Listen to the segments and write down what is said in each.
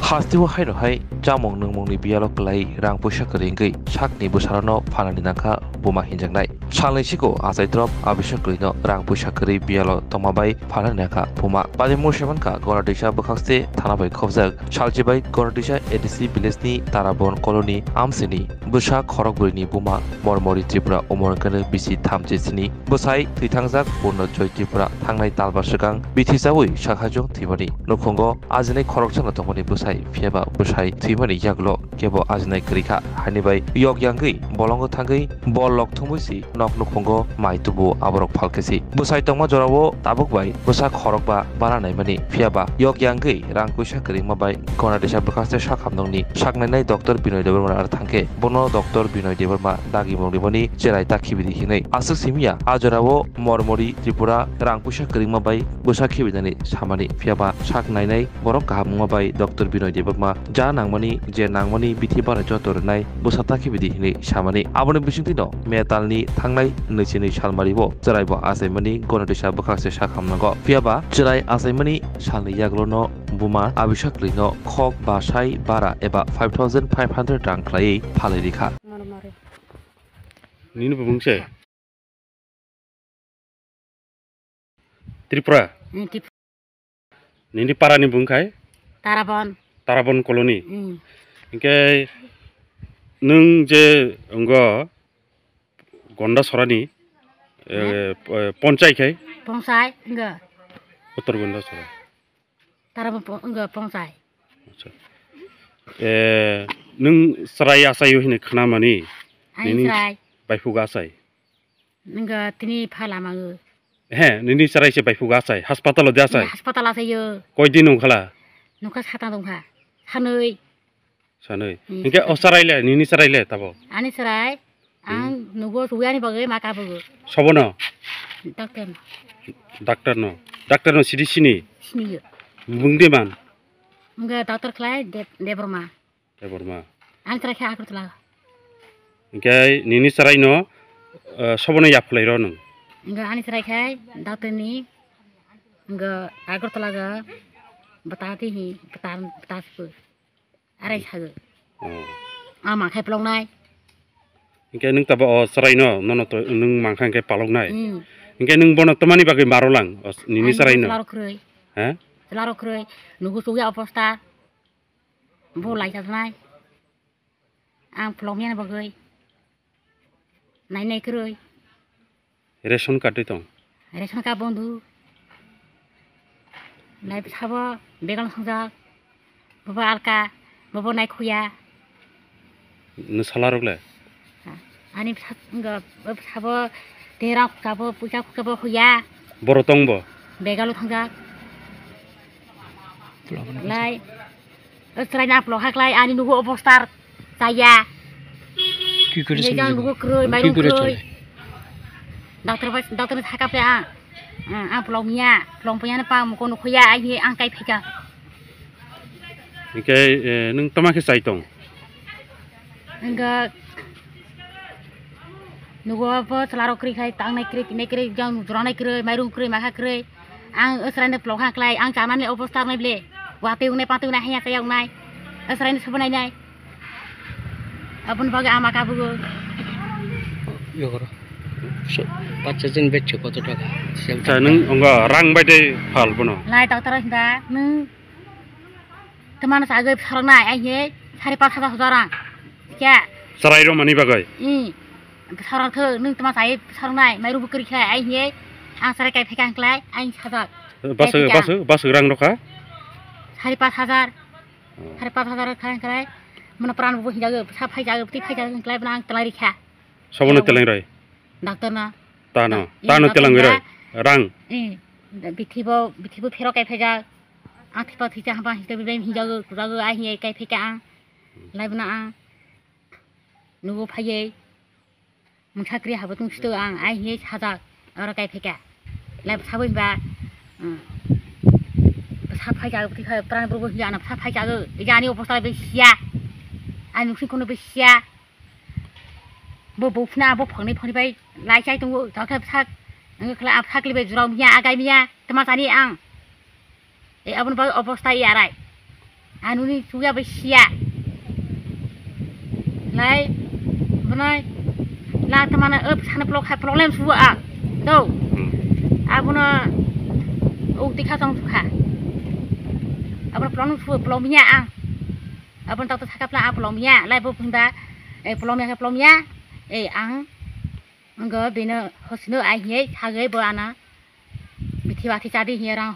Hasti wa haino hai jamong nung mong ni Biyalo Kwlaiwi rang pusa keringgi sak ni busarano phanani nangkha Buma hinjangnai salai siko asai drop Abisa no rang pusa keri Biyalo tongmabai phanani nangkha Buma badi musemanka Gonadisa bukhaste thanabai khobjak saljibai Gonadisa ADC village ni Tarabon colony amsini busa khorokburi ni Buma mormori Tripura omorkane bisi thamjisini busai thithangjak Purno Joy Tripura thangnai talbar sigang bithijawi sakhajong thibani nukhungo ajinai khorokjana tongmani busai fiaba busai thimani yaglo kebo ajnai krikha hanibai yok yangi bolongo thangai bol lok thumusi nok nukhungo maitubu aborok phalkesi busai tongma jorabo tabukbai busa khorokba baranai mani fiaba yok yangi rang puisa kringma bai Gonadisa bukhaste sakhamnongni saknainai Dr. Binoy Deborma ar thangke bono Dr. Binoy Deborma dagi mongdiboni cherai takhibidi hinai asuk simia ajorabo mormori Tripura rang puisa kringma bai busa khibidani samani fiaba saknainai borok kahamma bai Dr. Binoy Deborma ja nangmani je nangmani bithi bara jotornai busa takhibidi hinai samani aboni bisingtino metalni thangnai nechini salmaribo cheraibo asaimani Gonadisa bukhaste sakhamnago fiaba cherai asaimani salni yaglono Buma Abisa no khok basai bara eba 5500 rang khlai phalai rikha nini bungse Tripura nini parani bungkai Tarabon colony ingke nung je enggo Gonda sorani ponchai kai Pongsai enggak Uttar Gonda sora Tarabon enggak pongsai nung serai asayu hini khnamani nini serai baifuga asai enggak tini phalama nini serai se baifuga asai hospital de asai hospital asayo koi din nungkhala nuka khata dongha sanoi ingke osarai le nini serai le tabo ani serai ang nugo suyani bagai maka bagai sobono doctor no sini bungdeman enggak dokter Klai Deborma ang serai kha akur tla ingke nini serai no sobono yaplai ro nung enggak ani serai khai dokter ni enggak akur tla ga बताती ही बता अरे छागो आमा खाय प्लंनाय इंके नों तब सराय न तो नों मांखां के पालंनाय इंके नों बन तमानि बागै मारोलां निनि सराय न लारो ख्रै नुगु सुगे अवस्था बो लायजानाय आं प्लंनिया बागै नायनाय ख्रै रेशन कार्ड दं रेशन कार्ड बंधु नाय बिसाबो बेगन संजाक बबा आलका बबा नाय खुया न सालारगले आनि बिसाबो तेरा खुकाबो पुजा खुकाबो खुया बरतंबो बेगालो संजाक लाय अस्रायना प्लहाकलाय आनि नुगु अबस्तार जाया की करे जां नुगु ख्रै माइरं ख्रै डॉक्टर थाकाफे आं प्लंपिया पा मुको नुखया आइ आं काय फैका इके नों तमाके साइतों इंगा नुगोबो सलारो क्रि खाय तांनाय क्रि तिनाय क्रि जां नुजरानाय क्रि माइरं क्रि माखा क्रि आं असरायनो प्लहाक्लाय आं जानानै अबस्था नायब्ले वातेउनाय पातेउनाय हाया कायावनाय असरायनो सबनायनाय अपन बागे आमाकाबो योगरो बाच्चा जन बेच कत टाका नों अंगा रां बायदि फाल बनो लाय डॉक्टर हिंदा नों तमान सागै सरनाय आइहे 5,500 रां क्या सराय रो मानि बागै सरथो नों तमान साय सरनाय माइरु बकरि खाय आइहे आं सराय काय फेकांक्लाय आइ साजा बस रां रखा 5,500 खांक्लाय मन प्राण बो हिजागो सा फाइजागो ति फाइजागो क्लाय बना आं तलारि खा सबनो तेलाय रै डॉक्टर ना तानो तेलांगै रै रां बिथिबो फेरो काय फेजा आथिपा थिजा हाबा हिते बिबे हिजागो कुजागो आहि काय फेका आं लायबना आं नुगो फायै मुसाक्रि हाबतुं सितो आं आहि साजा अर काय फेका लाय साबै बा सा फाइजागो बिथि प्राण बो हिजाना सा फाइजागो इजानि अवस्था बे सिया आं नुसिखौनो बे सिया बफना बो फंनै फंबाय लायसाय दङ डॉक्टर सा नोंखला आफाक्लिबे जुराव मिया आगाय मिया तमासानि आं ए अपन अवस्था याराय anu ni suya besia lai benai la tamana sana problem suwa do abuna ukti kha song kha abuna problem suwa problemnya abuna tak tak pla problemnya lai bo punda problemnya ang angga bina hosno ai ye hagai bo ana bithi bathi chadi hi rang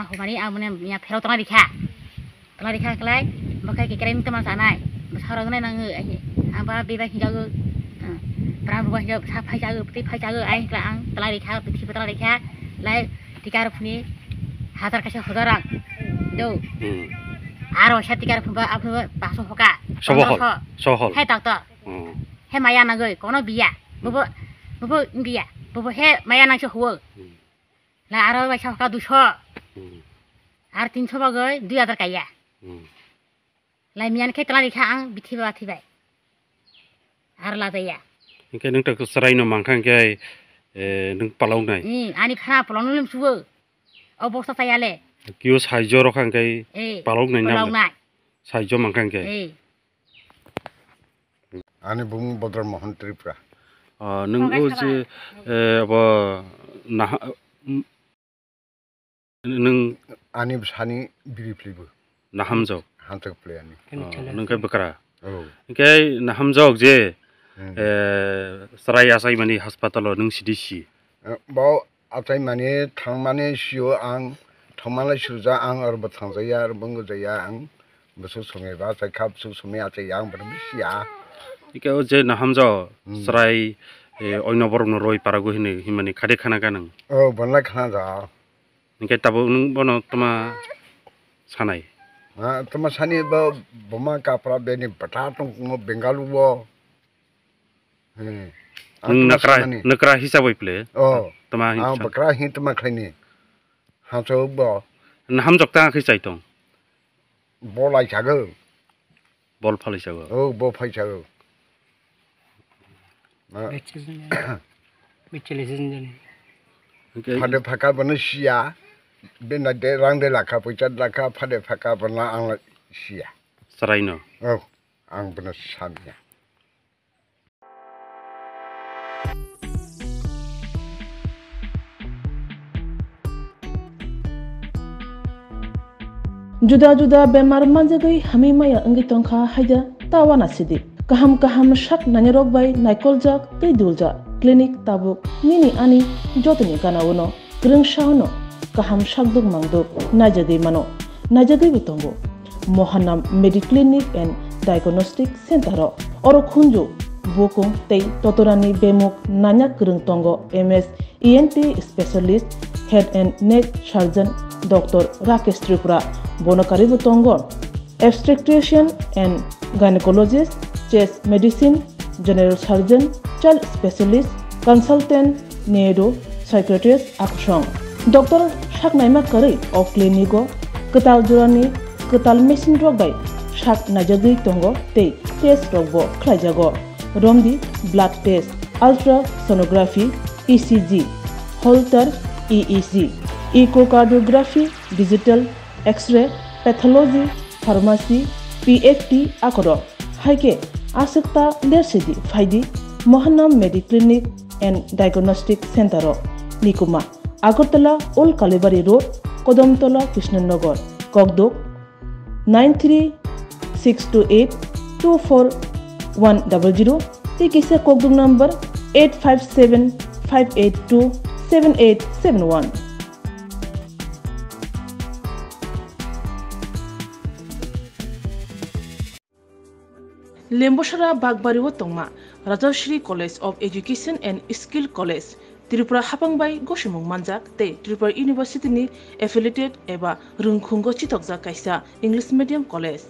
homani amune nya phero tana dikha kelai bakai ke keren teman sanai besarang nai nang ai aba beba hi jago pram bo jago sa phai jago peti phai jago ai klang tala dikha bithi tala dikha lai tikar phuni hazar kashe hodara do aro sha tikar phba apnu paso hoka sohol hai tak ta he maya nagoi kono biya bobo ngiya bobo he maya nang ho la aro ba sa ka 200 ar 300 bagoi 2000 kaya lai mian ke tala dikha ang bithi bathi bai ar la daya ingke nung tak sarai no mangkhang ke nung palong nai ani phana palong lim suwo oboksa sayale kyo saijo rokhang ke palong nai na saijo mangkhang ke ani bung bodar mohan tripura nung o je abo na nung ani bsani biriflibu nahamjok hantak play ani nung ke bakra ke nahamjok je sarai asai mani hospital nung sidisi baw atai mani thang mani sio ang thomala suja ang ar bathang jaya ar bungu jaya ang basu sume ba sai khap su sume atai yang bisia ike o je nahamjo sarai oino borno roi parago hine himani khade khana ganang bonla khana ja nge tabo nung bono tama sanai tama sani ba buma kapra beni bata tong bengalu bo nakra hisabai ple tama bakra hi tama khaini ha so bo nahamjok ta khisai tong bolai chago bol phali chago bo phai chago phade phaka bana sia bena de rang de lakha pocha lakha phade phaka bana ang sia sarai no ang bana samya जुदा-जुदा बेमार manjagoi hamimaya angi tongkha haida tawana sidi kaham shak nanyarok bai naikolja tei dulja clinic tabuk nini ani jotoni kanawono grungshauno kaham shakduk mangduk najagoi mano najagoi bitongo mohanam mediclinic and diagnostic center oro khunju bokong tei totorani bemuk nanya krung tongo ms ent specialist head and neck surgeon Dr. Rakesh Tripura Bonakari Butongo, obstetrician and gynecologist, chest medicine, general surgeon, child specialist, consultant, neuro, psychiatrist, aksong. Dr. Shaknaima Kari of Clinico, Ketal Jurani, Ketal Machine Rogai, Shak Najagi Tongo, Te, Test Robo, Klajago, Romdi, blood test, ultrasonography, ECG, Holter, EEG. Echocardiography, digital, X-ray, pathology, pharmacy, PFT, akoro. Haike asakta lersidi faidi Mohanam Mediclinic and Diagnostic Center Nikuma Agartala Old Kalibari Road Kodamtola Krishnanagar Kogdok 93-628-24100 Tikisa Kogdok number 857-582-7871 Lemboshara Bagbariwo Tongma, Rajashri College of Education and Skill College, Tripura Hapangbai Goshimung Manjak, Te Tripura University ni affiliated eba Rwkha Chitokja Kaisa English Medium College.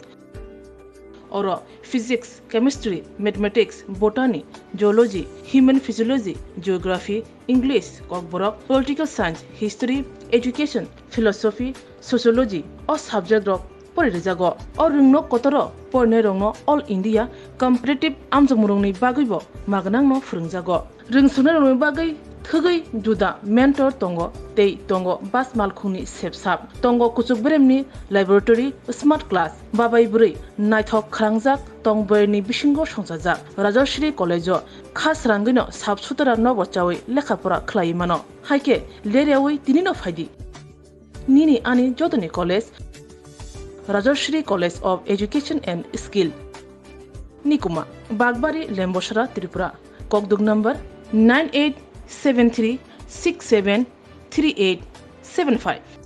Oro Physics, Chemistry, Mathematics, Botany, Geology, Human Physiology, Geography, English, Kokborok, Political Science, History, Education, Philosophy, Sociology, or subject of Porijago, or Rungno Kotoro, Pornerongno, All India, Comparative Amjamurongni Bagibo, Magnangno Frungjago. Rungsunarongni Bagi, थगै जुदा mentor तंगो तै तंगो बास मालखुनि सेबसाब तंगो कुचुक ब्रेमनि laboratory smart class बाबाय बुरै नायथक खरांजाक तंबयनि बिसिंगो संजाजाक राजश्री कलेजो खास रांगिनो साबसुतरा नबचावै लेखाफोरा खलायमानो हायके लेरियावै तिनिनो फायदि निनि आनि जतनि college Rajshree college of education and skill निकुमा बागबारी लेम्बोसरा त्रिपुरा कॉकदुग नंबर 9873673875